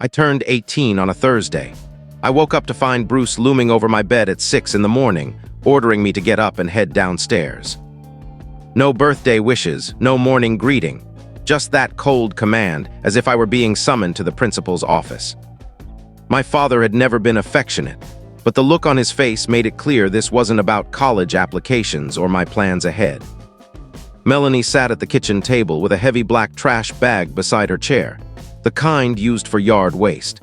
I turned 18 on a Thursday. I woke up to find Bruce looming over my bed at 6 in the morning, ordering me to get up and head downstairs. No birthday wishes, no morning greeting, just that cold command, as if I were being summoned to the principal's office. My father had never been affectionate, but the look on his face made it clear this wasn't about college applications or my plans ahead. Melanie sat at the kitchen table with a heavy black trash bag beside her chair, the kind used for yard waste.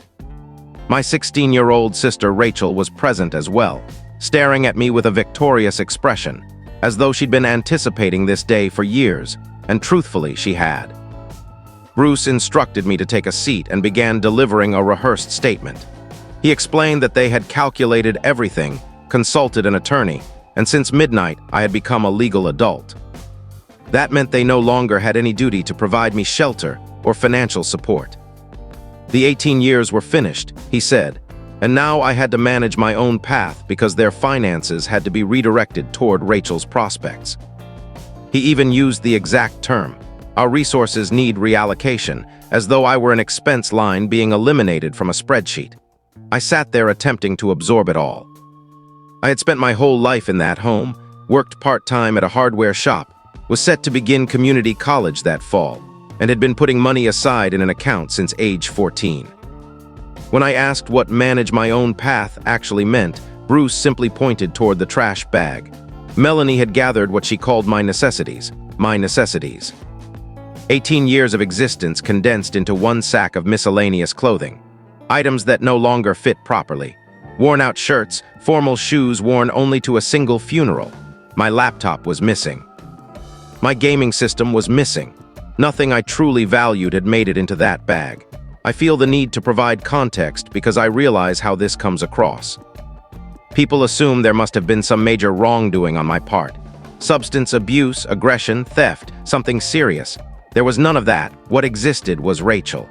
My 16-year-old sister Rachel was present as well, staring at me with a victorious expression, as though she'd been anticipating this day for years, and truthfully she had. Bruce instructed me to take a seat and began delivering a rehearsed statement. He explained that they had calculated everything, consulted an attorney, and since midnight I had become a legal adult. That meant they no longer had any duty to provide me shelter or financial support. The 18 years were finished, he said, and now I had to manage my own path because their finances had to be redirected toward Rachel's prospects. He even used the exact term, "Our resources need reallocation," as though I were an expense line being eliminated from a spreadsheet. I sat there attempting to absorb it all. I had spent my whole life in that home, worked part-time at a hardware shop, was set to begin community college that fall, and had been putting money aside in an account since age 14. When I asked what manage my own path actually meant, Bruce simply pointed toward the trash bag. Melanie had gathered what she called my necessities. 18 years of existence condensed into one sack of miscellaneous clothing. Items that no longer fit properly. Worn-out shirts, formal shoes worn only to a single funeral. My laptop was missing. My gaming system was missing. Nothing I truly valued had made it into that bag. I feel the need to provide context because I realize how this comes across. People assume there must have been some major wrongdoing on my part. Substance abuse, aggression, theft, something serious. There was none of that. What existed was Rachel.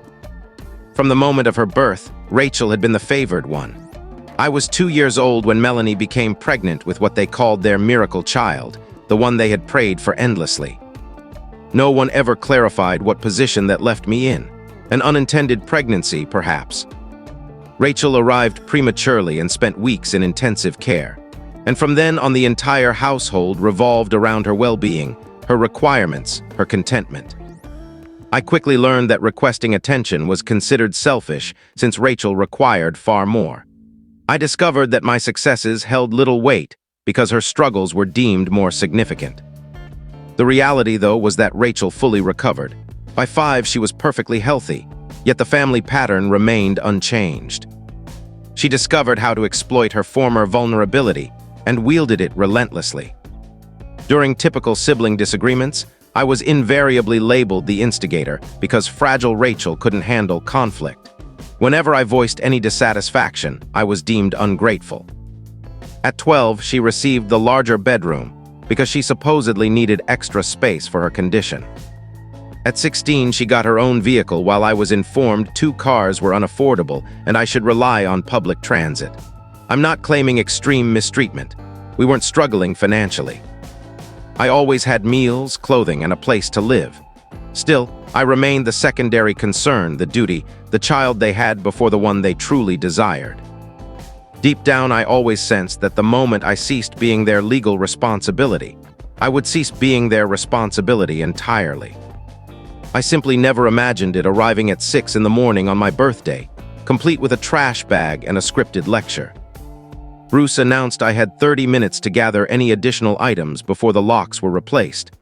From the moment of her birth, Rachel had been the favored one. I was 2 years old when Melanie became pregnant with what they called their miracle child, the one they had prayed for endlessly. No one ever clarified what position that left me in. An unintended pregnancy, perhaps. Rachel arrived prematurely and spent weeks in intensive care. And from then on, the entire household revolved around her well-being, her requirements, her contentment. I quickly learned that requesting attention was considered selfish since Rachel required far more. I discovered that my successes held little weight because her struggles were deemed more significant. The reality, though, was that Rachel fully recovered. By 5, she was perfectly healthy, yet the family pattern remained unchanged. She discovered how to exploit her former vulnerability and wielded it relentlessly. During typical sibling disagreements, I was invariably labeled the instigator because fragile Rachel couldn't handle conflict. Whenever I voiced any dissatisfaction, I was deemed ungrateful. At 12, she received the larger bedroom because she supposedly needed extra space for her condition. At 16, she got her own vehicle while I was informed 2 cars were unaffordable and I should rely on public transit. I'm not claiming extreme mistreatment. We weren't struggling financially. I always had meals, clothing, and a place to live. Still, I remained the secondary concern, the duty, the child they had before the one they truly desired. Deep down, I always sensed that the moment I ceased being their legal responsibility, I would cease being their responsibility entirely. I simply never imagined it arriving at 6 in the morning on my birthday, complete with a trash bag and a scripted lecture. Bruce announced I had 30 minutes to gather any additional items before the locks were replaced.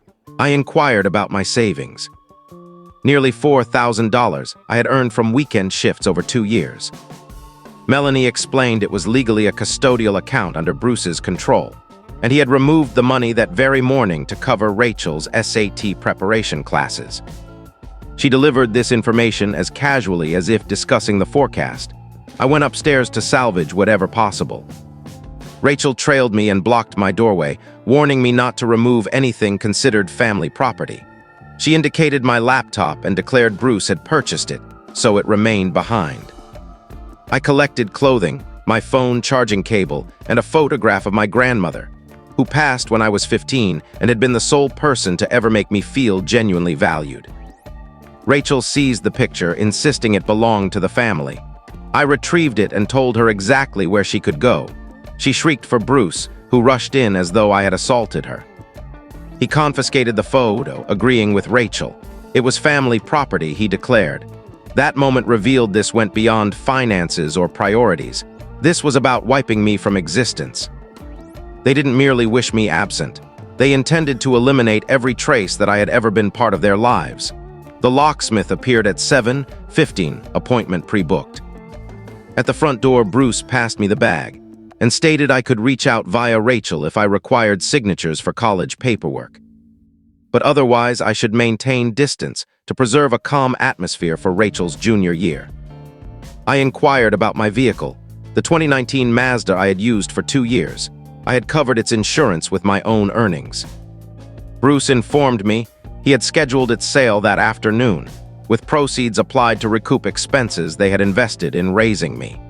I inquired about my savings. Nearly $4,000 I had earned from weekend shifts over 2 years. Melanie explained it was legally a custodial account under Bruce's control, and he had removed the money that very morning to cover Rachel's SAT preparation classes. She delivered this information as casually as if discussing the forecast. I went upstairs to salvage whatever possible. Rachel trailed me and blocked my doorway, warning me not to remove anything considered family property. She indicated my laptop and declared Bruce had purchased it, so it remained behind. I collected clothing, my phone charging cable, and a photograph of my grandmother, who passed when I was 15 and had been the sole person to ever make me feel genuinely valued. Rachel seized the picture, insisting it belonged to the family. I retrieved it and told her exactly where she could go. She shrieked for Bruce, who rushed in as though I had assaulted her. He confiscated the photo, agreeing with Rachel. It was family property, he declared. That moment revealed this went beyond finances or priorities. This was about wiping me from existence. They didn't merely wish me absent. They intended to eliminate every trace that I had ever been part of their lives. The locksmith appeared at 7:15, appointment pre-booked. At the front door, Bruce passed me the bag and stated I could reach out via Rachel if I required signatures for college paperwork. But otherwise, I should maintain distance to preserve a calm atmosphere for Rachel's junior year. I inquired about my vehicle, the 2019 Mazda I had used for 2 years. I had covered its insurance with my own earnings. Bruce informed me he had scheduled its sale that afternoon, with proceeds applied to recoup expenses they had invested in raising me.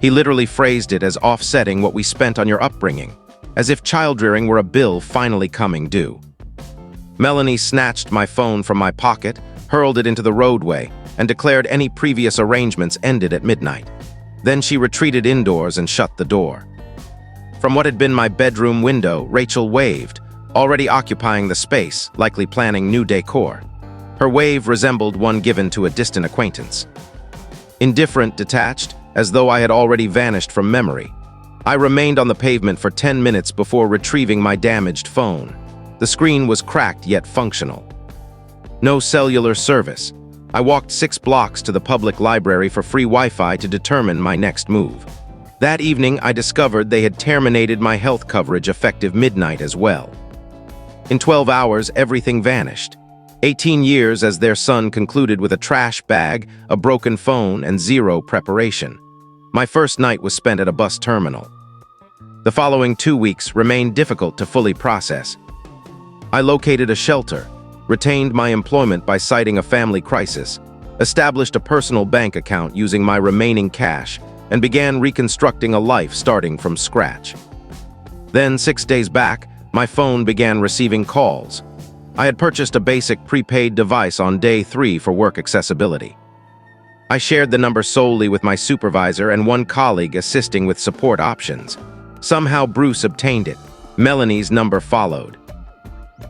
He literally phrased it as offsetting what we spent on your upbringing, as if child-rearing were a bill finally coming due. Melanie snatched my phone from my pocket, hurled it into the roadway, and declared any previous arrangements ended at midnight. Then she retreated indoors and shut the door. From what had been my bedroom window, Rachel waved, already occupying the space, likely planning new decor. Her wave resembled one given to a distant acquaintance. Indifferent, detached, as though I had already vanished from memory. I remained on the pavement for 10 minutes before retrieving my damaged phone. The screen was cracked yet functional. No cellular service. I walked 6 blocks to the public library for free Wi-Fi to determine my next move. That evening, I discovered they had terminated my health coverage effective midnight as well. In 12 hours, everything vanished. 18 years as their son concluded with a trash bag, a broken phone, and zero preparation. My first night was spent at a bus terminal. The following 2 weeks remained difficult to fully process. I located a shelter, retained my employment by citing a family crisis, established a personal bank account using my remaining cash, and began reconstructing a life starting from scratch. Then, 6 days back, my phone began receiving calls. I had purchased a basic prepaid device on day 3 for work accessibility. I shared the number solely with my supervisor and one colleague assisting with support options. Somehow Bruce obtained it. Melanie's number followed.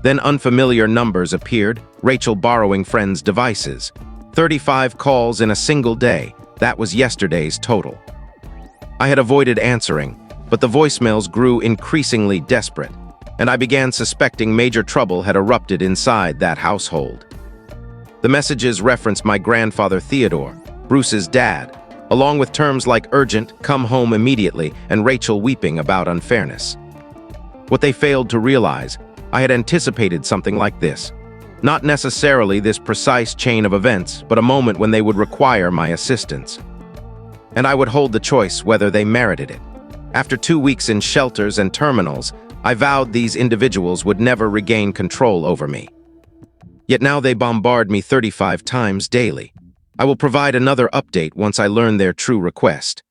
Then unfamiliar numbers appeared, Rachel borrowing friends' devices. 35 calls in a single day. That was yesterday's total. I had avoided answering, but the voicemails grew increasingly desperate, and I began suspecting major trouble had erupted inside that household. The messages referenced my grandfather Theodore, Bruce's dad, along with terms like urgent, come home immediately, and Rachel weeping about unfairness. What they failed to realize, I had anticipated something like this. Not necessarily this precise chain of events, but a moment when they would require my assistance. And I would hold the choice whether they merited it. After 2 weeks in shelters and terminals, I vowed these individuals would never regain control over me. Yet now they bombard me 35 times daily. I will provide another update once I learn their true request.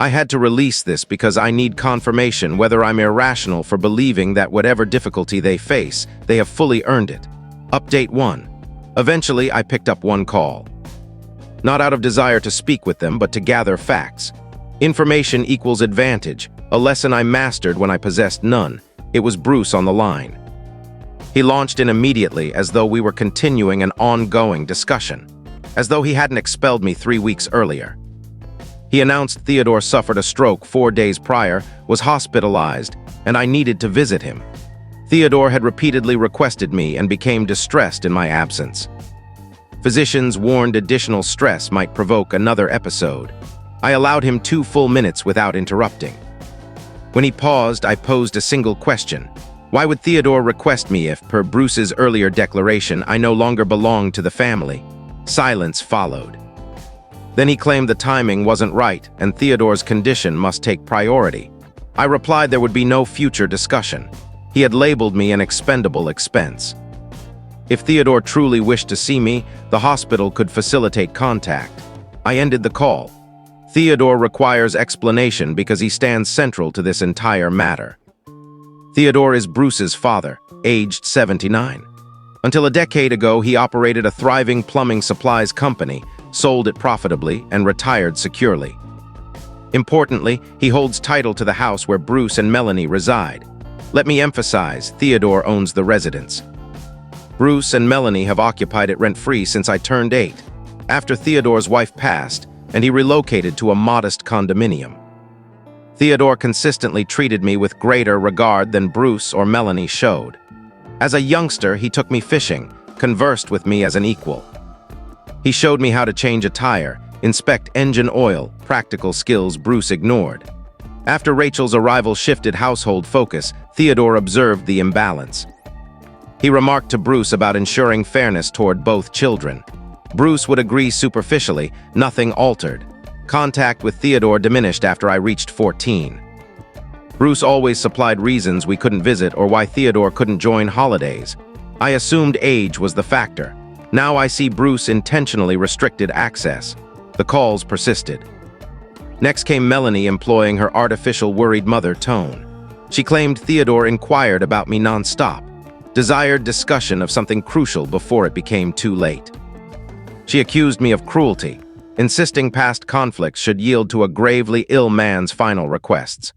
I had to release this because I need confirmation whether I'm irrational for believing that whatever difficulty they face, they have fully earned it. Update 1. Eventually, I picked up one call. Not out of desire to speak with them, but to gather facts. Information equals advantage, a lesson I mastered when I possessed none. It was Bruce on the line. He launched in immediately as though we were continuing an ongoing discussion, as though he hadn't expelled me 3 weeks earlier. He announced Theodore suffered a stroke 4 days prior, was hospitalized, and I needed to visit him. Theodore had repeatedly requested me and became distressed in my absence. Physicians warned additional stress might provoke another episode. I allowed him 2 full minutes without interrupting. When he paused, I posed a single question. Why would Theodore request me if, per Bruce's earlier declaration, I no longer belonged to the family? Silence followed. Then he claimed the timing wasn't right and Theodore's condition must take priority. I replied there would be no future discussion. He had labeled me an expendable expense. If Theodore truly wished to see me, the hospital could facilitate contact. I ended the call. Theodore requires explanation because he stands central to this entire matter. Theodore is Bruce's father, aged 79. Until a decade ago, he operated a thriving plumbing supplies company, sold it profitably, and retired securely. Importantly, he holds title to the house where Bruce and Melanie reside. Let me emphasize, Theodore owns the residence. Bruce and Melanie have occupied it rent-free since I turned 8, after Theodore's wife passed, and he relocated to a modest condominium. Theodore consistently treated me with greater regard than Bruce or Melanie showed. As a youngster, he took me fishing, conversed with me as an equal. He showed me how to change a tire, inspect engine oil, practical skills Bruce ignored. After Rachel's arrival shifted household focus, Theodore observed the imbalance. He remarked to Bruce about ensuring fairness toward both children. Bruce would agree superficially, nothing altered. Contact with Theodore diminished after I reached 14. Bruce always supplied reasons we couldn't visit or why Theodore couldn't join holidays. I assumed age was the factor. Now I see Bruce intentionally restricted access. The calls persisted. Next came Melanie employing her artificial worried mother tone. She claimed Theodore inquired about me non-stop, desired discussion of something crucial before it became too late. She accused me of cruelty, insisting past conflicts should yield to a gravely ill man's final requests.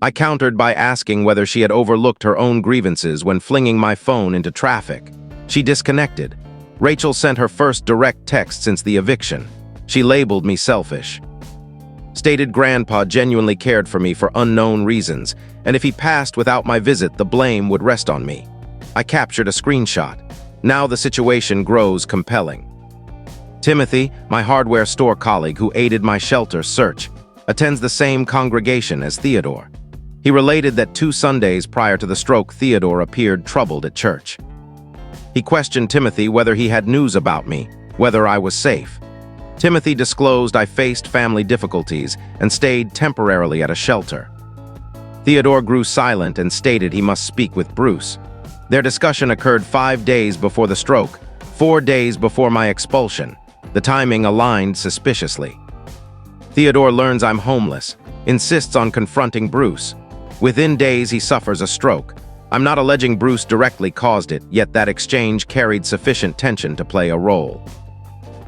I countered by asking whether she had overlooked her own grievances when flinging my phone into traffic. She disconnected. Rachel sent her first direct text since the eviction. She labeled me selfish. Stated Grandpa genuinely cared for me for unknown reasons, and if he passed without my visit, the blame would rest on me. I captured a screenshot. Now the situation grows compelling. Timothy, my hardware store colleague who aided my shelter search, attends the same congregation as Theodore. He related that 2 Sundays prior to the stroke, Theodore appeared troubled at church. He questioned Timothy whether he had news about me, whether I was safe. Timothy disclosed I faced family difficulties and stayed temporarily at a shelter. Theodore grew silent and stated he must speak with Bruce. Their discussion occurred 5 days before the stroke, 4 days before my expulsion. The timing aligned suspiciously. Theodore learns I'm homeless, insists on confronting Bruce. Within days, he suffers a stroke. I'm not alleging Bruce directly caused it, yet that exchange carried sufficient tension to play a role.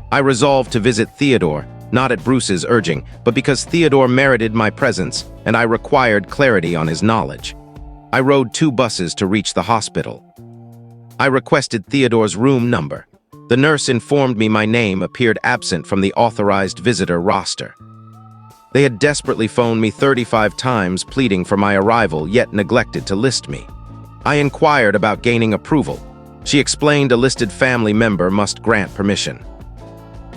I resolved to visit Theodore, not at Bruce's urging, but because Theodore merited my presence and I required clarity on his knowledge. I rode 2 buses to reach the hospital. I requested Theodore's room number. The nurse informed me my name appeared absent from the authorized visitor roster. They had desperately phoned me 35 times pleading for my arrival, yet neglected to list me. I inquired about gaining approval. She explained a listed family member must grant permission.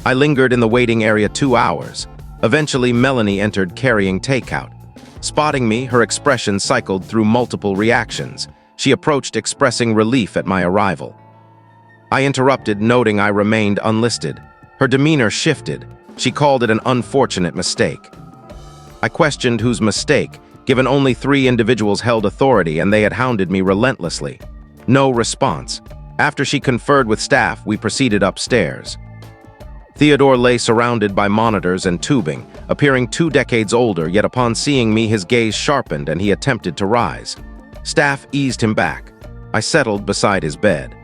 I lingered in the waiting area 2 hours. Eventually, Melanie entered carrying takeout. Spotting me, her expression cycled through multiple reactions. She approached expressing relief at my arrival. I interrupted, noting I remained unlisted. Her demeanor shifted. She called it an unfortunate mistake. I questioned whose mistake, given only 3 individuals held authority and they had hounded me relentlessly. No response. After she conferred with staff, we proceeded upstairs. Theodore lay surrounded by monitors and tubing, appearing 2 decades older, yet upon seeing me his gaze sharpened and he attempted to rise. Staff eased him back. I settled beside his bed.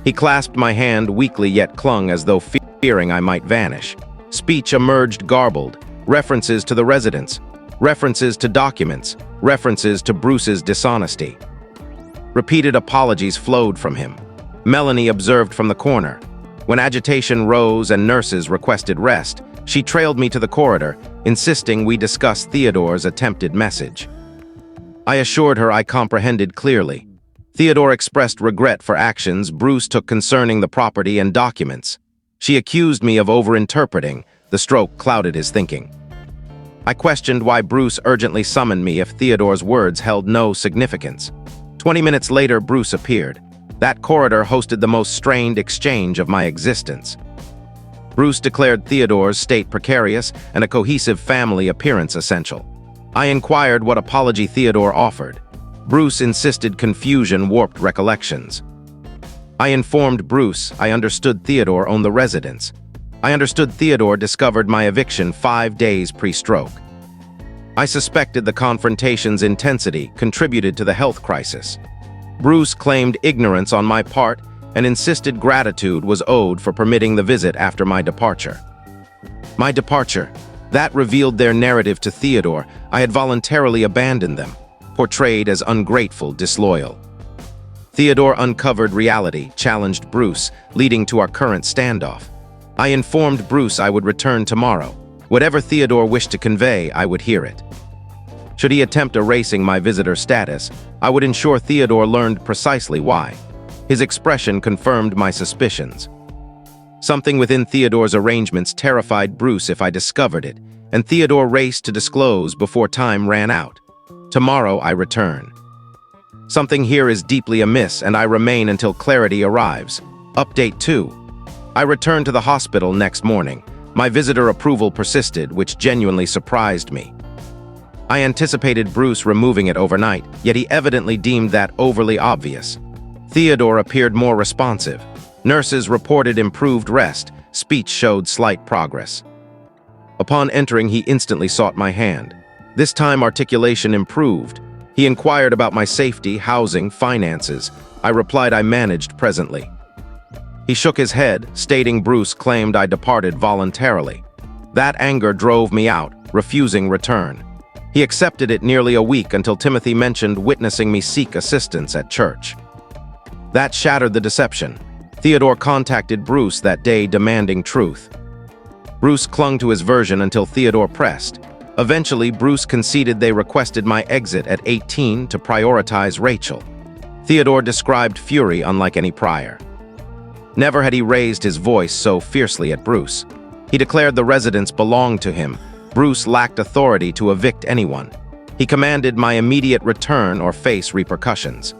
He clasped my hand weakly yet clung as though fearing I might vanish. Speech emerged garbled, references to the residence, references to documents, references to Bruce's dishonesty. Repeated apologies flowed from him. Melanie observed from the corner. When agitation rose and nurses requested rest, she trailed me to the corridor, insisting we discuss Theodore's attempted message. I assured her I comprehended clearly. Theodore expressed regret for actions Bruce took concerning the property and documents. She accused me of overinterpreting. The stroke clouded his thinking. I questioned why Bruce urgently summoned me if Theodore's words held no significance. 20 minutes later, Bruce appeared. That corridor hosted the most strained exchange of my existence. Bruce declared Theodore's state precarious and a cohesive family appearance essential. I inquired what apology Theodore offered. Bruce insisted confusion warped recollections. I informed Bruce I understood Theodore owned the residence. I understood Theodore discovered my eviction 5 days pre-stroke. I suspected the confrontation's intensity contributed to the health crisis. Bruce claimed ignorance on my part and insisted gratitude was owed for permitting the visit after my departure. My departure, that revealed their narrative to Theodore. I had voluntarily abandoned them, portrayed as ungrateful, disloyal. Theodore uncovered reality, challenged Bruce, leading to our current standoff. I informed Bruce I would return tomorrow. Whatever Theodore wished to convey, I would hear it. Should he attempt erasing my visitor status, I would ensure Theodore learned precisely why. His expression confirmed my suspicions. Something within Theodore's arrangements terrified Bruce if I discovered it, and Theodore raced to disclose before time ran out. Tomorrow I return. Something here is deeply amiss, and I remain until clarity arrives. Update 2. I returned to the hospital next morning. My visitor approval persisted, which genuinely surprised me. I anticipated Bruce removing it overnight, yet he evidently deemed that overly obvious. Theodore appeared more responsive. Nurses reported improved rest. Speech showed slight progress. Upon entering, he instantly sought my hand. This time, articulation improved. He inquired about my safety, housing, finances. I replied I managed presently. He shook his head, stating Bruce claimed I departed voluntarily. That anger drove me out, refusing return. He accepted it nearly a week until Timothy mentioned witnessing me seek assistance at church. That shattered the deception. Theodore contacted Bruce that day demanding truth. Bruce clung to his version until Theodore pressed. Eventually, Bruce conceded they requested my exit at 18 to prioritize Rachel. Theodore described fury unlike any prior. Never had he raised his voice so fiercely at Bruce. He declared the residence belonged to him. Bruce lacked authority to evict anyone. He commanded my immediate return or face repercussions.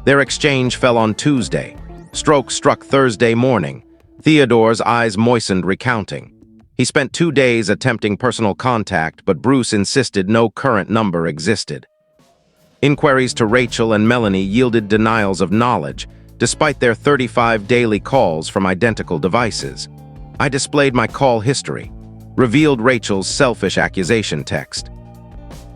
Their exchange fell on Tuesday. Stroke struck Thursday morning. Theodore's eyes moistened recounting. He spent 2 days attempting personal contact, but Bruce insisted no current number existed. Inquiries to Rachel and Melanie yielded denials of knowledge, despite their 35 daily calls from identical devices. I displayed my call history, revealed Rachel's selfish accusation text,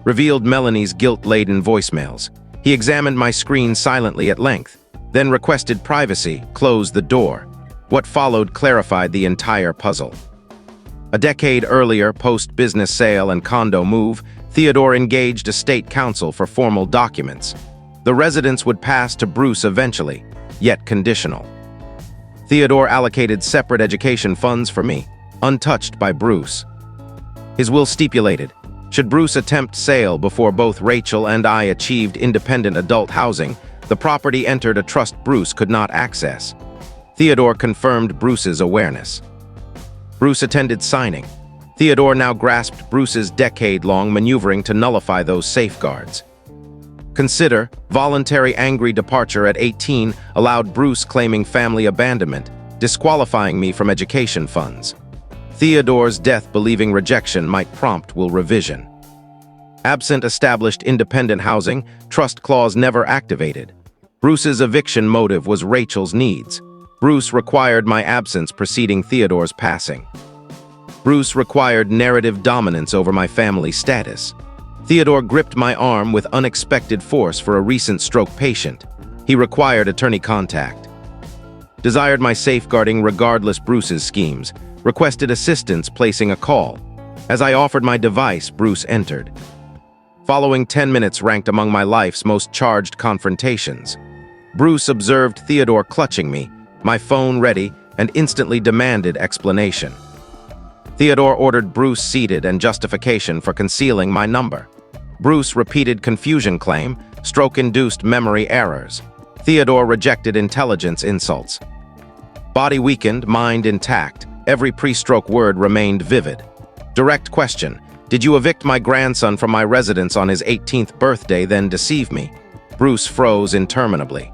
revealed Melanie's guilt-laden voicemails. He examined my screen silently at length, then requested privacy, closed the door. What followed clarified the entire puzzle. A decade earlier, post-business sale and condo move, Theodore engaged a state counsel for formal documents. The residence would pass to Bruce eventually, yet conditional. Theodore allocated separate education funds for me, untouched by Bruce. His will stipulated, should Bruce attempt sale before both Rachel and I achieved independent adult housing, the property entered a trust Bruce could not access. Theodore confirmed Bruce's awareness. Bruce attended signing. Theodore now grasped Bruce's decade-long maneuvering to nullify those safeguards. Consider, voluntary angry departure at 18 allowed Bruce claiming family abandonment, disqualifying me from education funds. Theodore's death-believing rejection might prompt will revision. Absent established independent housing, trust clause never activated. Bruce's eviction motive was Rachel's needs. Bruce required my absence preceding Theodore's passing. Bruce required narrative dominance over my family status. Theodore gripped my arm with unexpected force for a recent stroke patient. He required attorney contact. Desired my safeguarding regardless Bruce's schemes. Requested assistance placing a call. As I offered my device, Bruce entered. Following 10 minutes ranked among my life's most charged confrontations. Bruce observed Theodore clutching me, my phone ready, and instantly demanded explanation. Theodore ordered Bruce seated and justification for concealing my number. Bruce repeated confusion claim, stroke-induced memory errors. Theodore rejected intelligence insults. Body weakened, mind intact. Every pre-stroke word remained vivid. Direct question, did you evict my grandson from my residence on his 18th birthday, then deceive me? Bruce froze interminably.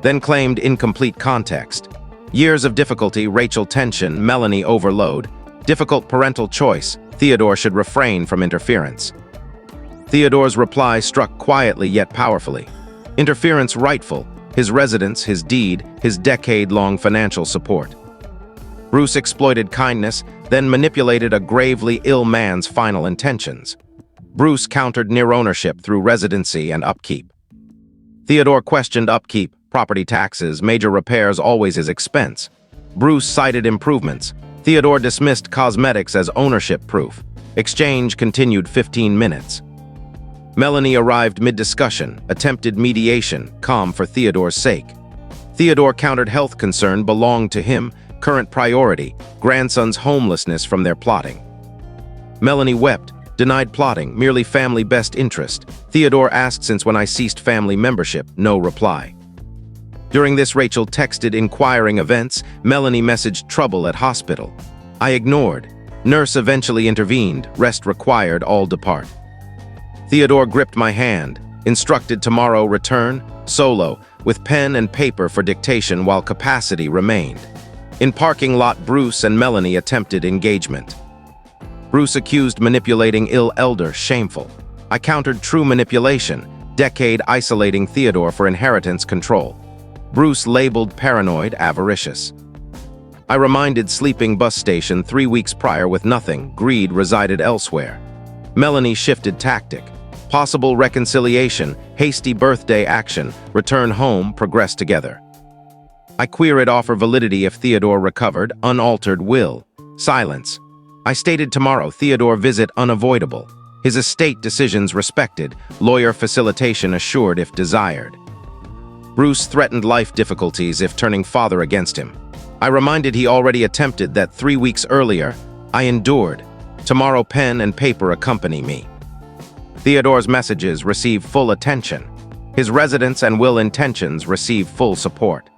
Then claimed incomplete context. Years of difficulty, Rachel tension, Melanie overload. Difficult parental choice, Theodore should refrain from interference. Theodore's reply struck quietly yet powerfully. Interference rightful, his residence, his deed, his decade-long financial support. Bruce exploited kindness, then manipulated a gravely ill man's final intentions. Bruce countered near ownership through residency and upkeep. Theodore questioned upkeep, property taxes, major repairs always his expense. Bruce cited improvements. Theodore dismissed cosmetics as ownership proof. Exchange continued 15 minutes. Melanie arrived mid-discussion, attempted mediation, calm for Theodore's sake. Theodore countered health concern belonged to him, current priority, grandson's homelessness from their plotting. Melanie wept, denied plotting, merely family best interest. Theodore asked since when I ceased family membership, no reply. During this, Rachel texted inquiring events. Melanie messaged trouble at hospital. I ignored. Nurse eventually intervened, rest required, all depart. Theodore gripped my hand, instructed tomorrow return, solo, with pen and paper for dictation while capacity remained. In parking lot, Bruce and Melanie attempted engagement. Bruce accused manipulating ill elder, shameful. I countered true manipulation, decade isolating Theodore for inheritance control. Bruce labeled paranoid, avaricious. I reminded sleeping bus station 3 weeks prior with nothing, greed resided elsewhere. Melanie shifted tactic. Possible reconciliation, hasty birthday action, return home, progress together. I queried offer validity if Theodore recovered, unaltered will. Silence. I stated tomorrow Theodore visit unavoidable. His estate decisions respected, lawyer facilitation assured if desired. Bruce threatened life difficulties if turning father against him. I reminded he already attempted that 3 weeks earlier. I endured. Tomorrow pen and paper accompany me. Theodore's messages receive full attention. His residence and will intentions receive full support.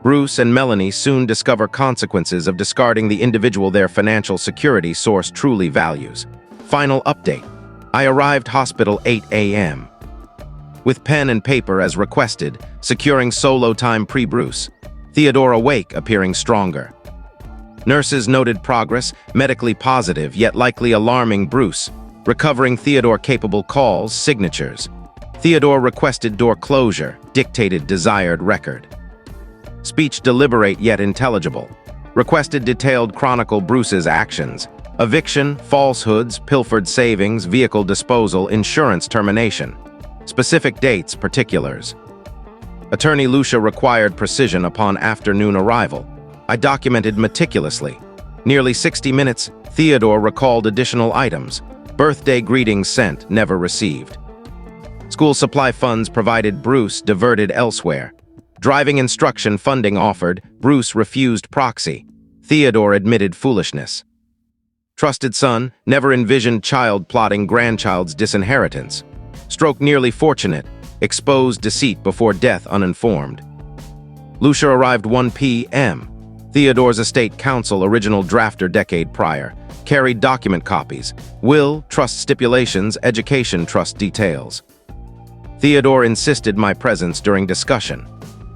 Bruce and Melanie soon discover consequences of discarding the individual their financial security source truly values. Final update. I arrived hospital 8 a.m. With pen and paper as requested, securing solo time pre-Bruce. Theodore awake, appearing stronger. Nurses noted progress, medically positive yet likely alarming Bruce. Recovering Theodore capable calls, signatures. Theodore requested door closure, dictated desired record. Speech deliberate yet intelligible. Requested detailed chronicle Bruce's actions. Eviction, falsehoods, pilfered savings, vehicle disposal, insurance termination. Specific dates, particulars. Attorney Lucia required precision upon afternoon arrival. I documented meticulously. Nearly 60 minutes, Theodore recalled additional items. Birthday greetings sent, never received. School supply funds provided, Bruce diverted elsewhere. Driving instruction funding offered, Bruce refused proxy. Theodore admitted foolishness. Trusted son, never envisioned child plotting grandchild's disinheritance. Stroke nearly fortunate, exposed deceit before death uninformed. Lucia arrived 1 p.m. Theodore's estate counsel original drafter decade prior. Carried document copies, will, trust stipulations, education trust details. Theodore insisted my presence during discussion.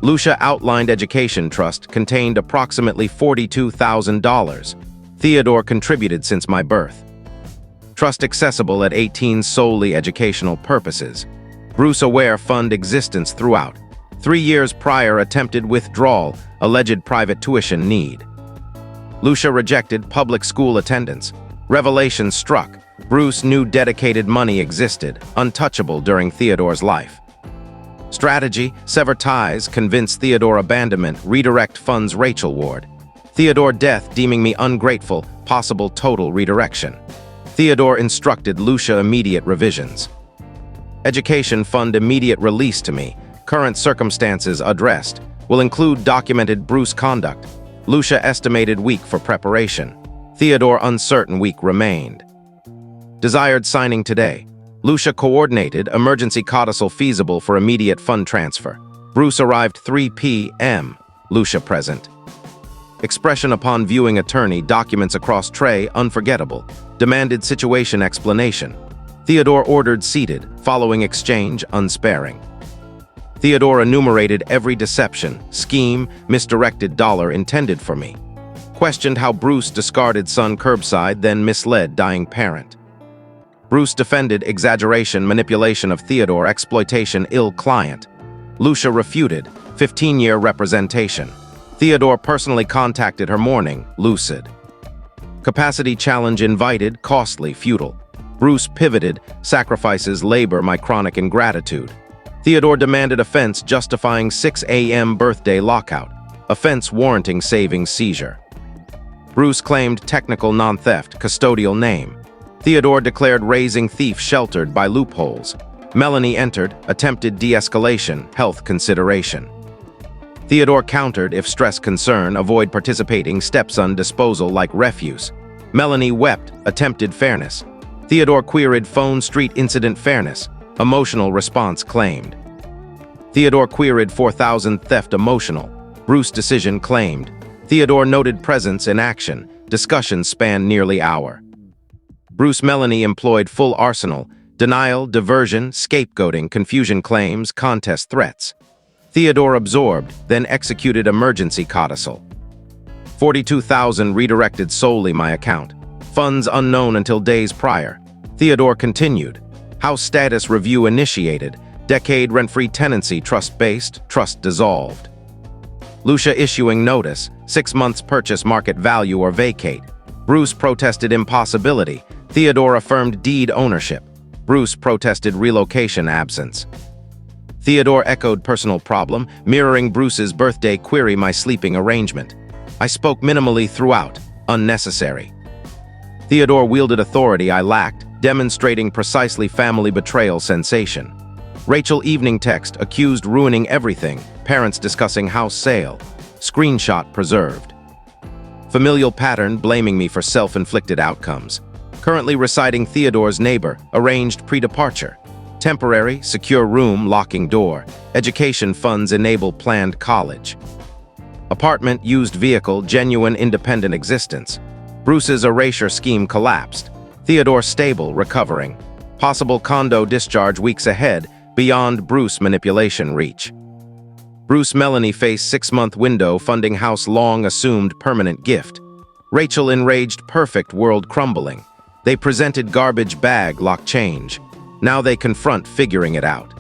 Lucia outlined education trust contained approximately $42,000. Theodore contributed since my birth. Trust accessible at 18 solely educational purposes. Bruce aware fund existence throughout. 3 years prior attempted withdrawal, alleged private tuition need. Lucia rejected public school attendance. Revelation struck. Bruce knew dedicated money existed, untouchable during Theodore's life. Strategy, sever ties, convince Theodore abandonment, redirect funds Rachel ward. Theodore death deeming me ungrateful, possible total redirection. Theodore instructed Lucia immediate revisions. Education fund immediate release to me. Current circumstances addressed. Will include documented Bruce conduct. Lucia estimated week for preparation. Theodore uncertain week remained. Desired signing today. Lucia coordinated emergency codicil feasible for immediate fund transfer. Bruce arrived 3 p.m. Lucia present. Expression upon viewing attorney documents across tray unforgettable. Demanded situation explanation. Theodore ordered seated, following exchange unsparing. Theodore enumerated every deception, scheme, misdirected dollar intended for me. Questioned how Bruce discarded son curbside, then misled dying parent. Bruce defended exaggeration, manipulation of Theodore, exploitation, ill client. Lucia refuted, 15-year representation. Theodore personally contacted her morning, lucid. Capacity challenge invited, costly, futile. Bruce pivoted, sacrifices labor, my chronic ingratitude. Theodore demanded a fence justifying 6 a.m. birthday lockout, a fence warranting saving seizure. Bruce claimed technical non-theft, custodial name. Theodore declared raising thief sheltered by loopholes. Melanie entered, attempted de-escalation, health consideration. Theodore countered if stress concern, avoid participating, stepson disposal like refuse. Melanie wept, attempted fairness. Theodore queried phone street incident fairness, emotional response claimed. Theodore queried 4,000 theft emotional, Bruce decision claimed. Theodore noted presence in action, discussion spanned nearly hour. Bruce Melanie employed full arsenal, denial, diversion, scapegoating, confusion claims, contest threats. Theodore absorbed, then executed emergency codicil. 42,000 redirected solely my account. Funds unknown until days prior. Theodore continued. House status review initiated. Decade rent-free tenancy trust-based, trust dissolved. Lucia issuing notice, 6 months purchase market value or vacate. Bruce protested impossibility. Theodore affirmed deed ownership. Bruce protested relocation absence. Theodore echoed personal problem, mirroring Bruce's birthday query my sleeping arrangement. I spoke minimally throughout, unnecessary. Theodore wielded authority I lacked, demonstrating precisely family betrayal sensation. Rachel evening text accused ruining everything, parents discussing house sale. Screenshot preserved. Familial pattern blaming me for self-inflicted outcomes. Currently reciting Theodore's neighbor, arranged pre-departure. Temporary, secure room, locking door. Education funds enable planned college. Apartment, used vehicle, genuine independent existence. Bruce's erasure scheme collapsed. Theodore stable, recovering. Possible condo discharge weeks ahead, beyond Bruce manipulation reach. Bruce Melanie face 6-month window funding house long assumed permanent gift. Rachel enraged perfect world crumbling. They presented garbage bag lock change. Now they confront figuring it out.